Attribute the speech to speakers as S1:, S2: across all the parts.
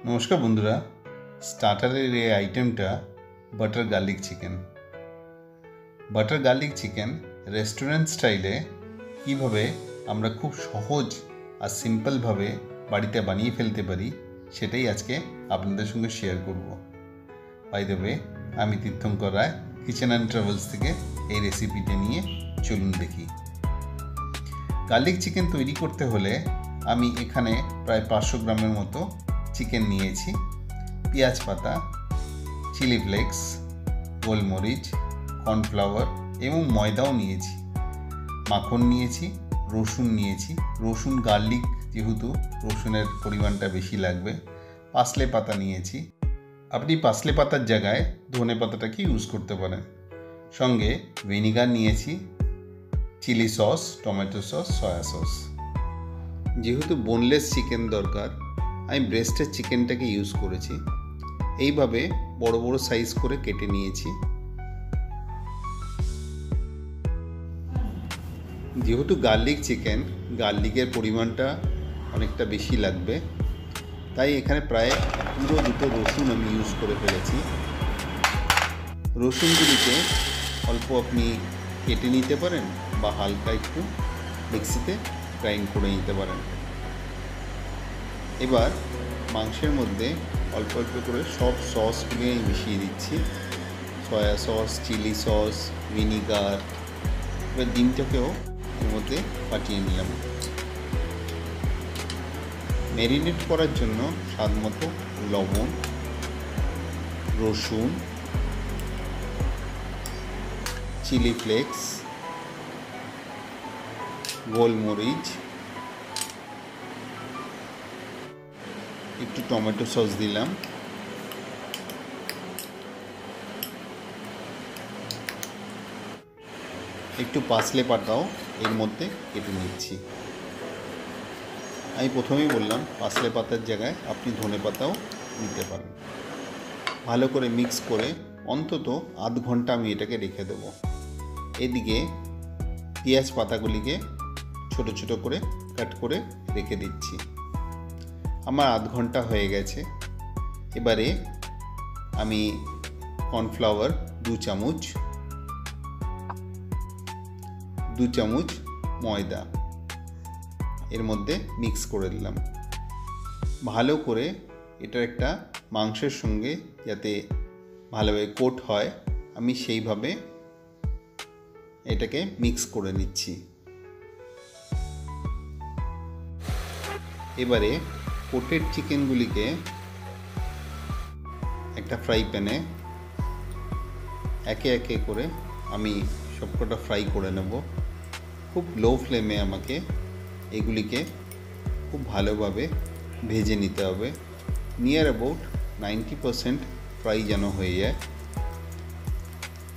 S1: নমস্কার বন্ধুরা, স্টার্টারের এই আইটেমটা butter garlic chicken. Butter garlic chicken restaurant স্টাইলে কীভাবে আমরা খুব সহজ আর সিম্পলভাবে বাড়িতে বানিয়ে ফেলতে পারি সেটাই আজকে আপনাদের সঙ্গে শেয়ার করব। বাই দ্য ওয়ে, আমি তীর্থঙ্কর রায়, কিচেন অ্যান্ড ট্রাভেলস থেকে এই রেসিপিটা নিয়ে চলুন দেখি। গার্লিক চিকেন তৈরি করতে হলে আমি এখানে প্রায় 500 গ্রামের মতো চিকেন নিয়েছি, পেঁয়াজ পাতা, চিলি ফ্লেক্স, গোলমরিচ, কর্নফ্লাওয়ার এবং ময়দাও নিয়েছি, মাখন নিয়েছি, রসুন নিয়েছি। রসুন গার্লিক যেহেতু রসুনের পরিমাণটা বেশি লাগবে। পাসলে পাতা নিয়েছি, আপনি পাসলে পাতার জায়গায় ধনে পাতাটাকে ইউজ করতে পারেন। সঙ্গে ভিনিগার নিয়েছি, chilli sauce, tomato sauce, soya sauce. যেহেতু বোনলেস চিকেন দরকার, আমি ব্রেস্টের চিকেনটাকে ইউজ করেছি। এইভাবে বড় বড় সাইজ করে কেটে নিয়েছি। যেহেতু গার্লিক চিকেন, গার্লিকের পরিমাণটা অনেকটা বেশি লাগবে, তাই এখানে প্রায় পুরো 2 রসুন আমি ইউজ করে ফেলেছি। রসুনগুলিকে অল্প আপনি কেটে নিতে পারেন বা হালকা একটু মিক্সিতে গ্রাইন্ড করে নিতে পারেন। এবার মাংসের মধ্যে অল্প অল্প করে সব সসগুলি আমি মিশিয়ে দিচ্ছি, soya sauce, chilli sauce, vinegar. এবার ডিমটাকেও এর মধ্যে ফাটিয়ে নিলাম। ম্যারিনেট করার জন্য স্বাদ মতো লবণ, রসুন, চিলি ফ্লেক্স, গোলমরিচ, একটু টমেটো সস দিলাম, একটু পাসলে পাতাও এর মধ্যে কেটে নিচ্ছি। আমি প্রথমেই বললাম পাসলে পাতার জায়গায় আপনি ধনে পাতাও দিতে পারেন। ভালো করে মিক্স করে অন্তত আধ ঘন্টা আমি এটাকে রেখে দেব। এদিকে পেঁয়াজ পাতাগুলিকে ছোট ছোট করে কাট করে রেখে দিচ্ছি। আমার আধ ঘন্টা হয়ে গেছে। এবারে আমি কর্নফ্লাওয়ার 2 চামচ, 2 চামচ ময়দা এর মধ্যে মিক্স করে দিলাম। ভালো করে এটা একটা মাংসের সঙ্গে যাতে ভালোভাবে কোট হয়, আমি সেইভাবে এটাকে মিক্স করে নিচ্ছি। এবারে কোটেড চিকেনগুলিকে একটা ফ্রাই প্যানে একে একে করে আমি সবকটা ফ্রাই করে নেব। খুব লো ফ্লেমে আমাকে এগুলিকে খুব ভালোভাবে ভেজে নিতে হবে। নিয়ার অ্যাবাউট 90% ফ্রাই যেন হয়ে যায়।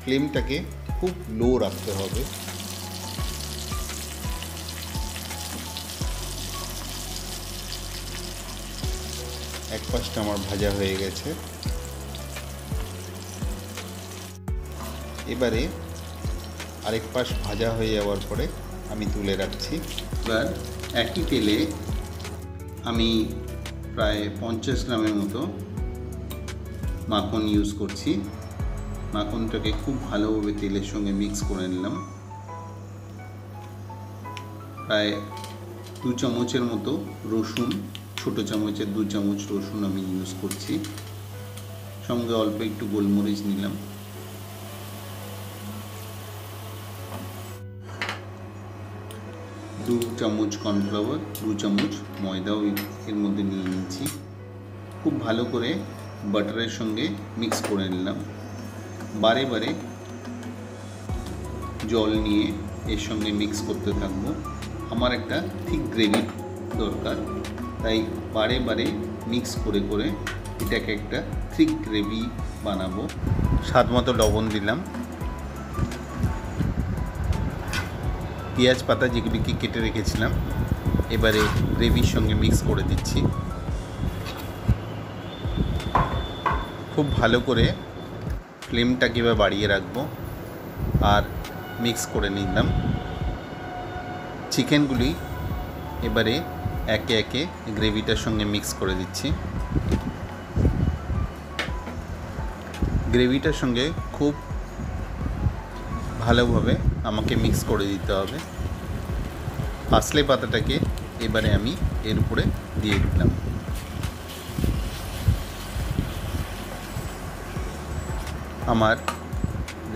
S1: ফ্লেমটাকে খুব লো রাখতে হবে। এক পাশটা আমার ভাজা হয়ে গেছে। এবারে আরেক পাশ ভাজা হয়ে যাওয়ার পরে আমি তুলে রাখছি। এবার একই তেলে আমি প্রায় 50 গ্রামের মতো মাখন ইউজ করছি। মাখনটাকে খুব ভালোভাবে তেলের সঙ্গে মিক্স করে নিলাম। প্রায় 2 চামচের মতো রসুন, ছোট চামচের 2 চামচ রসুন আমি ইউজ করছি। সঙ্গে অল্প একটু গোলমরিচ নিলাম। দু চামচ কর্নফ্লাওয়ার, 2 চামচ ময়দাও এর মধ্যে নিয়ে নিয়েছি। খুব ভালো করে বাটারের সঙ্গে মিক্স করে নিলাম। বারে বারে জল নিয়ে এর সঙ্গে মিক্স করতে থাকবো। আমার একটা থিক গ্রেভি দরকার, তাই বারে বারে মিক্স করে করে এটাকে একটা থিক গ্রেভি বানাবো। স্বাদ মতো লবণ দিলাম। পেঁয়াজ পাতা যেগুলিকে কেটে রেখেছিলাম এবারে গ্রেভির সঙ্গে মিক্স করে দিচ্ছি। খুব ভালো করে ফ্লেমটাকে এবার বাড়িয়ে রাখবো আর মিক্স করে নিলাম। চিকেনগুলি এবারে একে একে গ্রেভিটার সঙ্গে মিক্স করে দিচ্ছি। গ্রেভিটার সঙ্গে খুব ভালোভাবে আমাকে মিক্স করে দিতে হবে। পার্সলে পাতাটাকে এবারে আমি এর উপরে দিয়ে দিলাম। আমার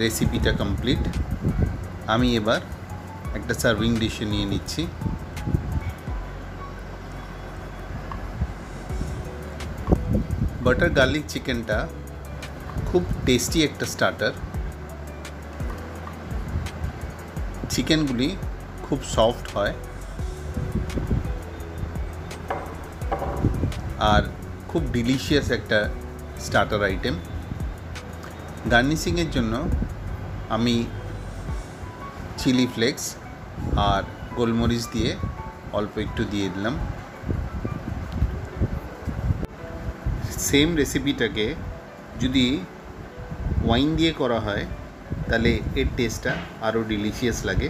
S1: রেসিপিটা কমপ্লিট। আমি এবার একটা সার্ভিং ডিশে নিয়ে নিচ্ছি। বাটার গার্লিক চিকেনটা খুব টেস্টি একটা স্টার্টার। চিকেনগুলি খুব সফট হয় আর খুব ডিলিশিয়াস একটা স্টার্টার আইটেম। গার্নিশিংয়ের জন্য আমি চিলি ফ্লেক্স আর গোলমরিচ দিয়ে অল্প একটু দিয়ে দিলাম। সেম রেসিপিটাকে যদি ওয়াইন দিয়ে করা হয় তাহলে এর টেস্টটা আরও ডিলিশিয়াস লাগে।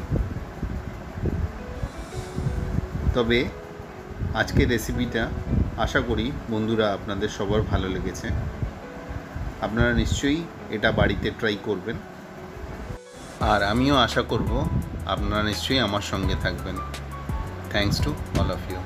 S1: তবে আজকের রেসিপিটা আশা করি বন্ধুরা আপনাদের সবার ভালো লেগেছে। আপনারা নিশ্চয়ই এটা বাড়িতে ট্রাই করবেন, আর আমিও আশা করব আপনারা নিশ্চয়ই আমার সঙ্গে থাকবেন। Thanks to all of you.